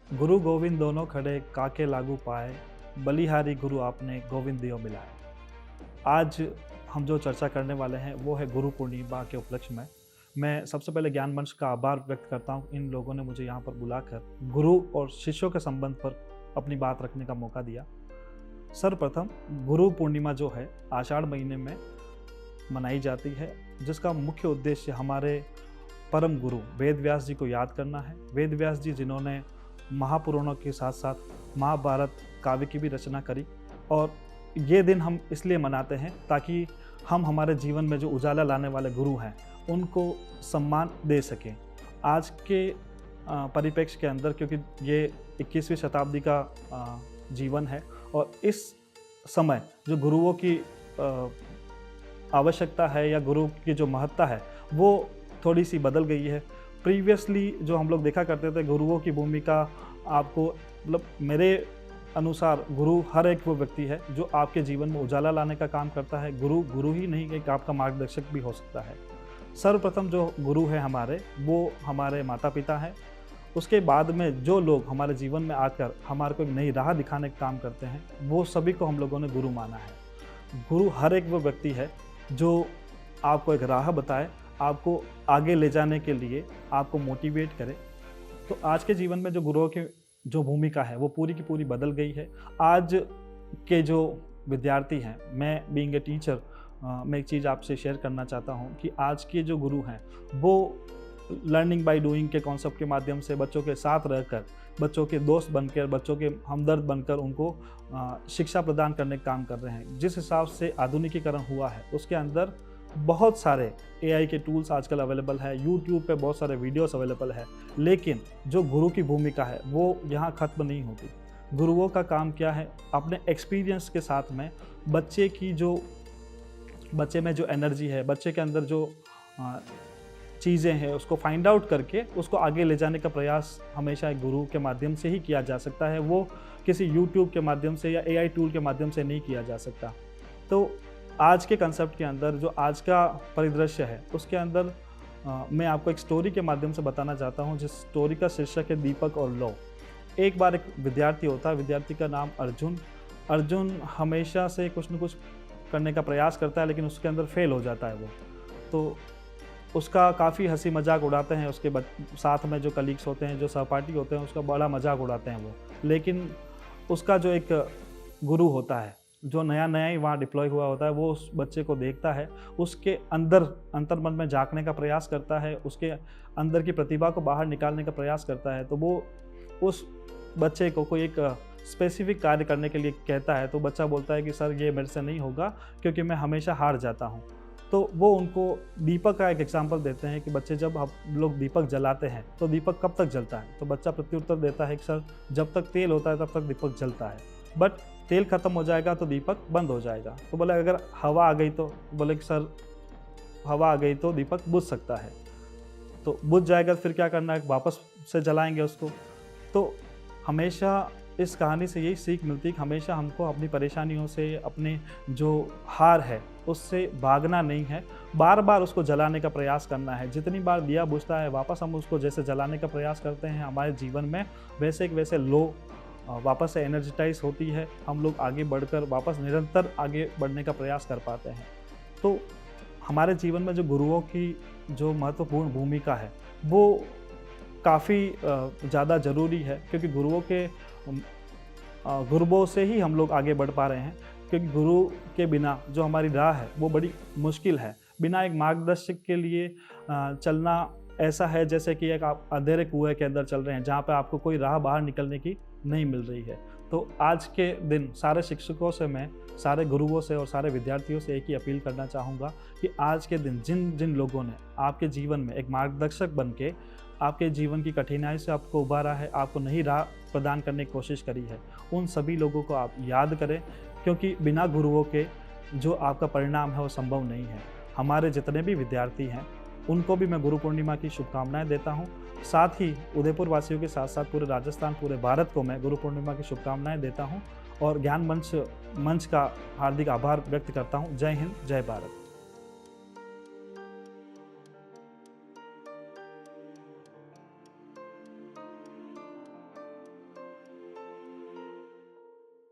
गुरु गोविंद दोनों खड़े काके लागू पाए, बलिहारी गुरु आपने गोविंद दियो मिलाए। आज हम जो चर्चा करने वाले हैं वो है गुरु पूर्णिमा के उपलक्ष्य में। मैं सबसे पहले ज्ञान मंच का आभार व्यक्त करता हूँ, इन लोगों ने मुझे यहाँ पर बुलाकर गुरु और शिष्यों के संबंध पर अपनी बात रखने का मौका दिया। सर्वप्रथम गुरु पूर्णिमा जो है आषाढ़ महीने में मनाई जाती है, जिसका मुख्य उद्देश्य हमारे परम गुरु वेद व्यास जी को याद करना है। वेद व्यास जी जिन्होंने महापुराणों के साथ साथ महाभारत काव्य की भी रचना करी, और ये दिन हम इसलिए मनाते हैं ताकि हम हमारे जीवन में जो उजाला लाने वाले गुरु हैं उनको सम्मान दे सकें। आज के परिप्रेक्ष्य के अंदर, क्योंकि ये 21वीं शताब्दी का जीवन है और इस समय जो गुरुओं की आवश्यकता है या गुरु की जो महत्ता है वो थोड़ी सी बदल गई है। प्रीवियसली जो हम लोग देखा करते थे, गुरुओं की भूमिका आपको मतलब मेरे अनुसार गुरु हर एक वो व्यक्ति है जो आपके जीवन में उजाला लाने का काम करता है। गुरु गुरु ही नहीं, एक आपका मार्गदर्शक भी हो सकता है। सर्वप्रथम जो गुरु है हमारे, वो हमारे माता पिता हैं। उसके बाद में जो लोग हमारे जीवन में आकर हमारे को एक नई राह दिखाने का काम करते हैं, वो सभी को हम लोगों ने गुरु माना है। गुरु हर एक वो व्यक्ति है जो आपको एक राह बताए, आपको आगे ले जाने के लिए आपको मोटिवेट करे। तो आज के जीवन में जो गुरुओं की जो भूमिका है वो पूरी की पूरी बदल गई है। आज के जो विद्यार्थी हैं, मैं बीइंग ए टीचर मैं एक चीज़ आपसे शेयर करना चाहता हूँ कि आज के जो गुरु हैं वो लर्निंग बाय डूइंग के कॉन्सेप्ट के माध्यम से बच्चों के साथ रहकर, बच्चों के दोस्त बनकर, बच्चों के हमदर्द बनकर उनको शिक्षा प्रदान करने का काम कर रहे हैं। जिस हिसाब से आधुनिकीकरण हुआ है उसके अंदर बहुत सारे एआई के टूल्स आजकल अवेलेबल है, यूट्यूब पे बहुत सारे वीडियोस अवेलेबल है, लेकिन जो गुरु की भूमिका है वो यहाँ ख़त्म नहीं होती। गुरुओं का काम क्या है? अपने एक्सपीरियंस के साथ में बच्चे में जो एनर्जी है, बच्चे के अंदर जो चीज़ें हैं उसको फाइंड आउट करके उसको आगे ले जाने का प्रयास हमेशा एक गुरु के माध्यम से ही किया जा सकता है। वो किसी यूट्यूब के माध्यम से या एआई टूल के माध्यम से नहीं किया जा सकता। तो आज के कंसेप्ट के अंदर जो आज का परिदृश्य है उसके अंदर मैं आपको एक स्टोरी के माध्यम से बताना चाहता हूँ, जिस स्टोरी का शीर्षक है दीपक और लौ। एक बार एक विद्यार्थी होता है, विद्यार्थी का नाम अर्जुन। अर्जुन हमेशा से कुछ न कुछ करने का प्रयास करता है, लेकिन उसके अंदर फेल हो जाता है वो। तो उसका काफ़ी हंसी मजाक उड़ाते हैं, उसके साथ में जो कलीग्स होते हैं, जो सहपाठी होते हैं, उसका बड़ा मजाक उड़ाते हैं वो। लेकिन उसका जो एक गुरु होता है जो नया ही वहाँ डिप्लॉय हुआ होता है, वो उस बच्चे को देखता है, उसके अंदर अंतर्मन में झांकने का प्रयास करता है, उसके अंदर की प्रतिभा को बाहर निकालने का प्रयास करता है। तो वो उस बच्चे को कोई एक स्पेसिफिक कार्य करने के लिए कहता है। तो बच्चा बोलता है कि सर ये मेरे से नहीं होगा क्योंकि मैं हमेशा हार जाता हूँ। तो वो उनको दीपक का एक एग्जाम्पल देते हैं कि बच्चे जब हम लोग दीपक जलाते हैं तो दीपक कब तक जलता है? तो बच्चा प्रत्युत्तर देता है कि सर जब तक तेल होता है तब तक दीपक जलता है, बट तेल खत्म हो जाएगा तो दीपक बंद हो जाएगा। तो बोले अगर हवा आ गई तो? बोले कि सर हवा आ गई तो दीपक बुझ सकता है। तो बुझ जाएगा तो फिर क्या करना है? वापस से जलाएंगे उसको। तो हमेशा इस कहानी से यही सीख मिलती है कि हमेशा हमको अपनी परेशानियों से, अपने जो हार है उससे भागना नहीं है, बार बार उसको जलाने का प्रयास करना है। जितनी बार दिया बुझता है वापस हम उसको जैसे जलाने का प्रयास करते हैं हमारे जीवन में, वैसे लो वापस से एनर्जिटाइज होती है। हम लोग आगे बढ़कर वापस निरंतर आगे बढ़ने का प्रयास कर पाते हैं। तो हमारे जीवन में जो गुरुओं की जो महत्वपूर्ण भूमिका है वो काफ़ी ज़्यादा ज़रूरी है, क्योंकि गुरुओं से ही हम लोग आगे बढ़ पा रहे हैं। क्योंकि गुरु के बिना जो हमारी राह है वो बड़ी मुश्किल है। बिना एक मार्गदर्शक के लिए चलना ऐसा है जैसे कि एक आप अंधेरे कुएं के अंदर चल रहे हैं जहाँ पे आपको कोई राह बाहर निकलने की नहीं मिल रही है। तो आज के दिन सारे शिक्षकों से, मैं सारे गुरुओं से और सारे विद्यार्थियों से एक ही अपील करना चाहूँगा कि आज के दिन जिन जिन लोगों ने आपके जीवन में एक मार्गदर्शक बन के आपके जीवन की कठिनाई से आपको उबारा है, आपको नई राह प्रदान करने की कोशिश करी है, उन सभी लोगों को आप याद करें, क्योंकि बिना गुरुओं के जो आपका परिणाम है वो संभव नहीं है। हमारे जितने भी विद्यार्थी हैं उनको भी मैं गुरु पूर्णिमा की शुभकामनाएं देता हूं। साथ ही उदयपुर वासियों के साथ साथ पूरे राजस्थान, पूरे भारत को मैं गुरु पूर्णिमा की शुभकामनाएं देता हूं और ज्ञान मंच का हार्दिक आभार व्यक्त करता हूं। जय हिंद, जय भारत।